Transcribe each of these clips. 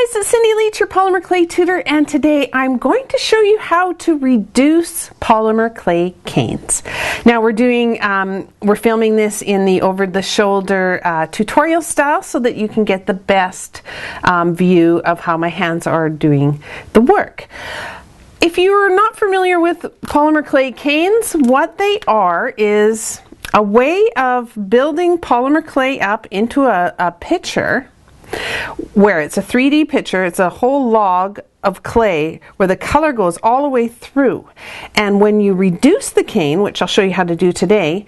guys, it's Cindy Leach, your polymer clay tutor, and today I'm going to show you how to reduce polymer clay canes. Now we're filming this in the over-the-shoulder tutorial style so that you can get the best view of how my hands are doing the work. If you're not familiar with polymer clay canes, what they are is a way of building polymer clay up into a pitcher where it's a 3D picture. It's a whole log of clay where the color goes all the way through, and when you reduce the cane, which I'll show you how to do today,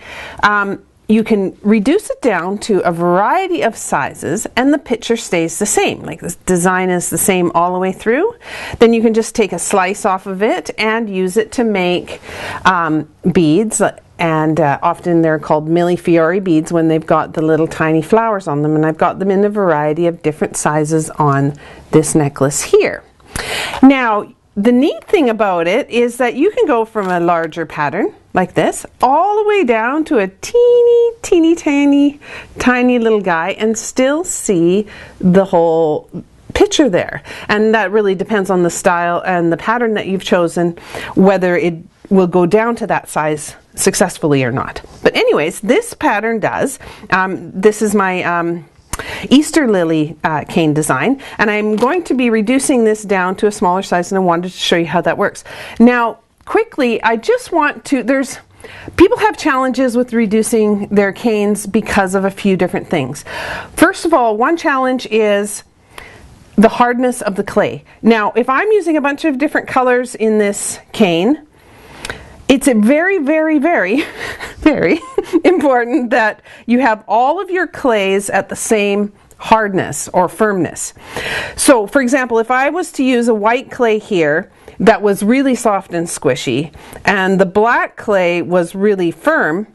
you can reduce it down to a variety of sizes and the picture stays the same. Like this design is the same all the way through. Then you can just take a slice off of it and use it to make beads, and often they're called millefiori beads when they've got the little tiny flowers on them, and I've got them in a variety of different sizes on this necklace here. Now the neat thing about it is that you can go from a larger pattern like this all the way down to a teeny tiny little guy and still see the whole picture there. And that really depends on the style and the pattern that you've chosen, whether it will go down to that size successfully or not. But anyways, this pattern does. This is my Easter lily cane design, and I'm going to be reducing this down to a smaller size, and I wanted to show you how that works. Now quickly, I just want to, people have challenges with reducing their canes because of a few different things. First of all, one challenge is the hardness of the clay. Now if I'm using a bunch of different colors in this cane, it's very important that you have all of your clays at the same hardness or firmness. So for example, if I was to use a white clay here that was really soft and squishy, and the black clay was really firm,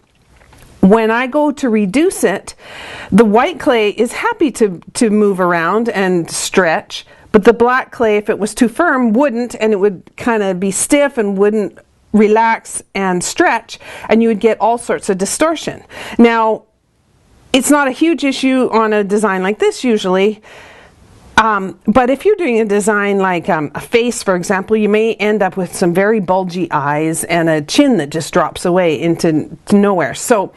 when I go to reduce it, the white clay is happy to move around and stretch, but the black clay, if it was too firm, wouldn't, and it would kind of be stiff and wouldn't relax and stretch, and you would get all sorts of distortion. Now it's not a huge issue on a design like this usually, but if you're doing a design like a face, for example, you may end up with some very bulgy eyes and a chin that just drops away into nowhere. So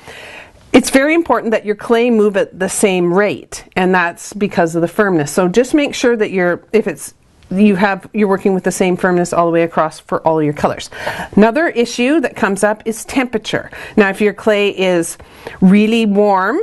it's very important that your clay move at the same rate, and that's because of the firmness. So just make sure that you're working with the same firmness all the way across for all your colors. Another issue that comes up is temperature. Now if your clay is really warm,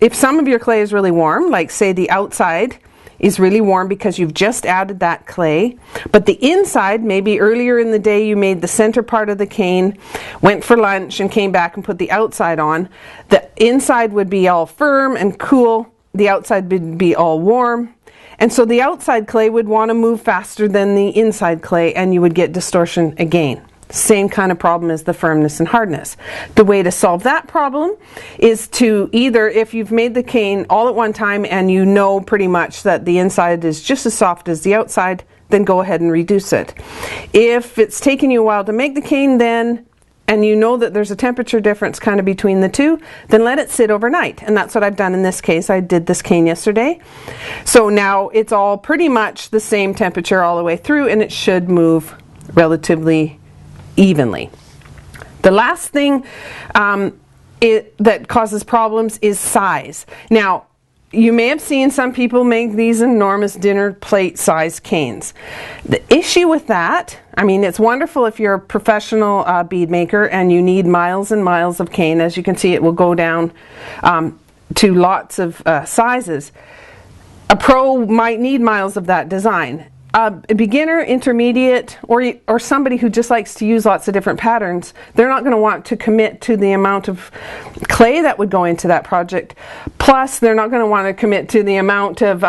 if some of your clay is really warm, like say the outside is really warm because you've just added that clay, but the inside, maybe earlier in the day you made the center part of the cane, went for lunch and came back and put the outside on, the inside would be all firm and cool, the outside would be all warm. And so the outside clay would want to move faster than the inside clay, and you would get distortion again. Same kind of problem as the firmness and hardness. The way to solve that problem is to either, if you've made the cane all at one time and you know pretty much that the inside is just as soft as the outside, then go ahead and reduce it. If it's taken you a while to make the cane and you know that there's a temperature difference kind of between the two, then let it sit overnight. And that's what I've done in this case. I did this cane yesterday. So now it's all pretty much the same temperature all the way through, and it should move relatively evenly. The last thing that causes problems is size. Now you may have seen some people make these enormous dinner plate size canes. The issue with that, I mean, it's wonderful if you're a professional bead maker and you need miles and miles of cane. As you can see, it will go down to lots of sizes. A pro might need miles of that design. A beginner, intermediate, or somebody who just likes to use lots of different patterns, they're not going to want to commit to the amount of clay that would go into that project. Plus, they're not going to want to commit to the amount of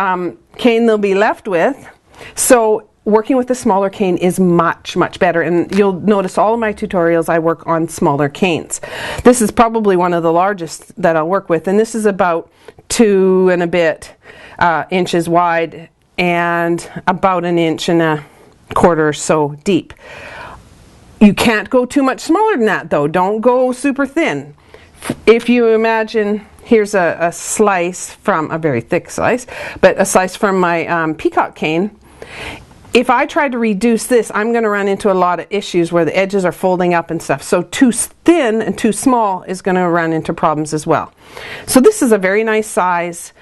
cane they'll be left with. So working with a smaller cane is much better, and you'll notice all of my tutorials I work on smaller canes. This is probably one of the largest that I'll work with, and this is about 2 and a bit inches wide and about 1.25 inches or so deep. You can't go too much smaller than that though. Don't go super thin. If you imagine here's a slice from, a very thick slice, but a slice from my peacock cane. If I try to reduce this, I'm going to run into a lot of issues where the edges are folding up and stuff. So too thin and too small is going to run into problems as well. So this is a very nice size.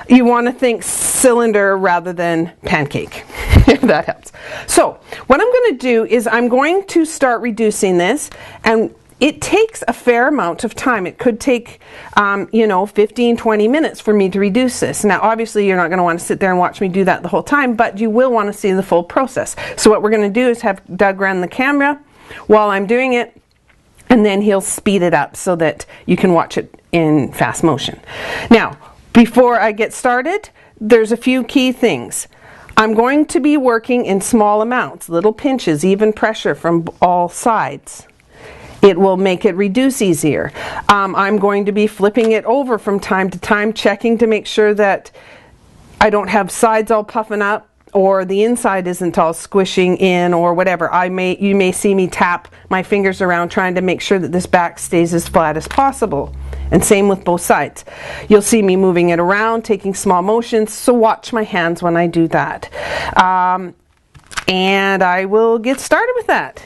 You want to think cylinder rather than pancake, if that helps. So what I'm going to do is I'm going to start reducing this, and it takes a fair amount of time. It could take, 15-20 minutes for me to reduce this. Now, obviously, you're not going to want to sit there and watch me do that the whole time, but you will want to see the full process. So what we're going to do is have Doug run the camera while I'm doing it, and then he'll speed it up so that you can watch it in fast motion. Now, before I get started, there's a few key things. I'm going to be working in small amounts, little pinches, even pressure from all sides. It will make it reduce easier. I'm going to be flipping it over from time to time, checking to make sure that I don't have sides all puffing up or the inside isn't all squishing in or whatever. You may see me tap my fingers around trying to make sure that this back stays as flat as possible. And same with both sides. You'll see me moving it around, taking small motions, so watch my hands when I do that. And I will get started with that.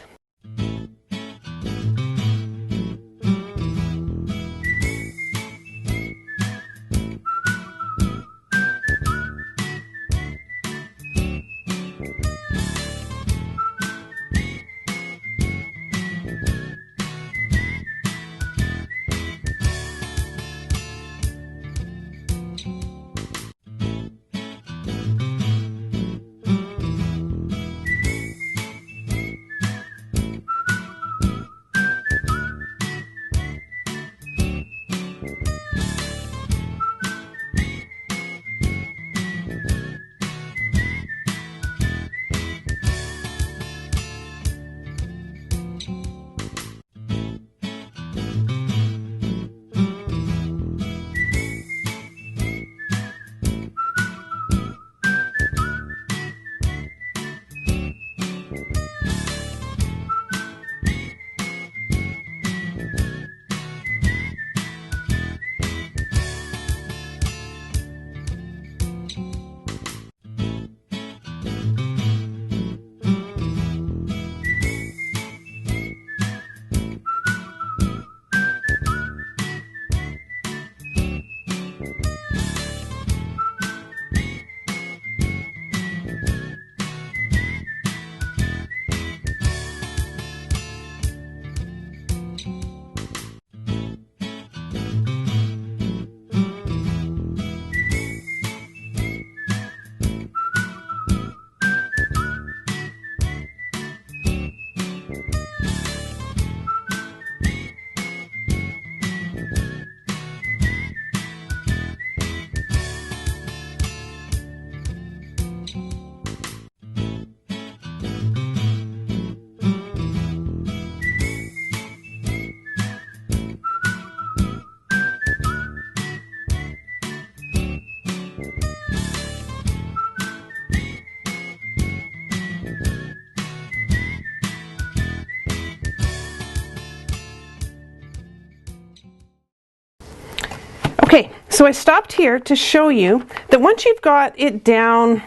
Okay, so I stopped here to show you that once you've got it down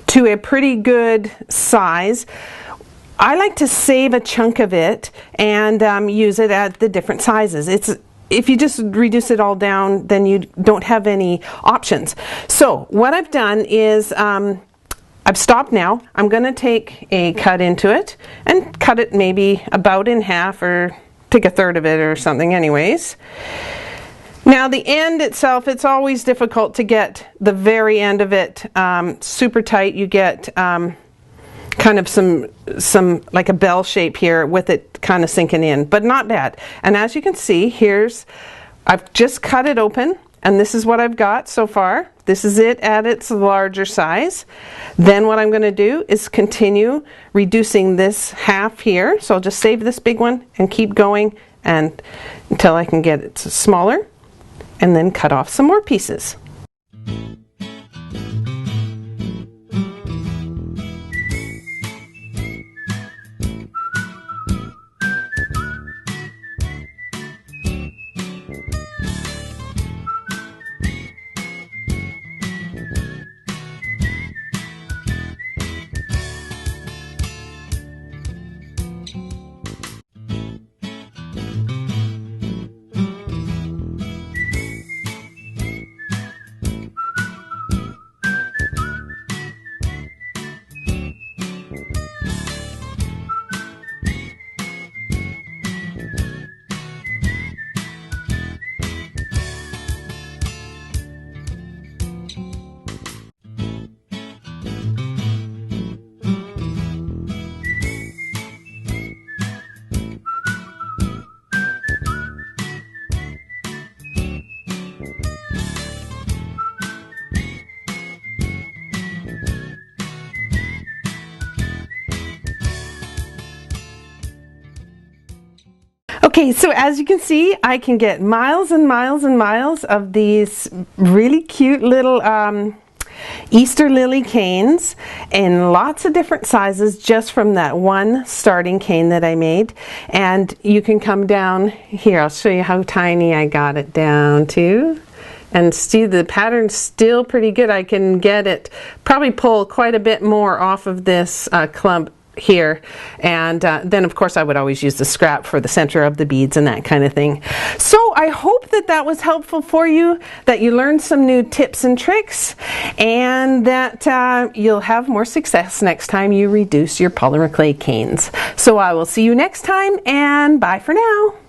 to a pretty good size, I like to save a chunk of it and use it at the different sizes. If you just reduce it all down, then you don't have any options. So what I've done is I've stopped now. I'm going to take a cut into it and cut it maybe about in half, or take a third of it or something anyways. Now the end itself, it's always difficult to get the very end of it super tight. You get kind of some like a bell shape here with it kind of sinking in, but not bad. And as you can see, I've just cut it open, and this is what I've got so far. This is it at its larger size. Then what I'm going to do is continue reducing this half here. So I'll just save this big one and keep going until I can get it smaller, and then cut off some more pieces. Okay, so as you can see, I can get miles and miles and miles of these really cute little Easter lily canes in lots of different sizes just from that one starting cane that I made. And you can come down here, I'll show you how tiny I got it down to. And see, the pattern's still pretty good. I can get it, probably pull quite a bit more off of this clump here, and then of course I would always use the scrap for the center of the beads and that kind of thing. So I hope that that was helpful for you, that you learned some new tips and tricks, and that you'll have more success next time you reduce your polymer clay canes. So I will see you next time, and bye for now.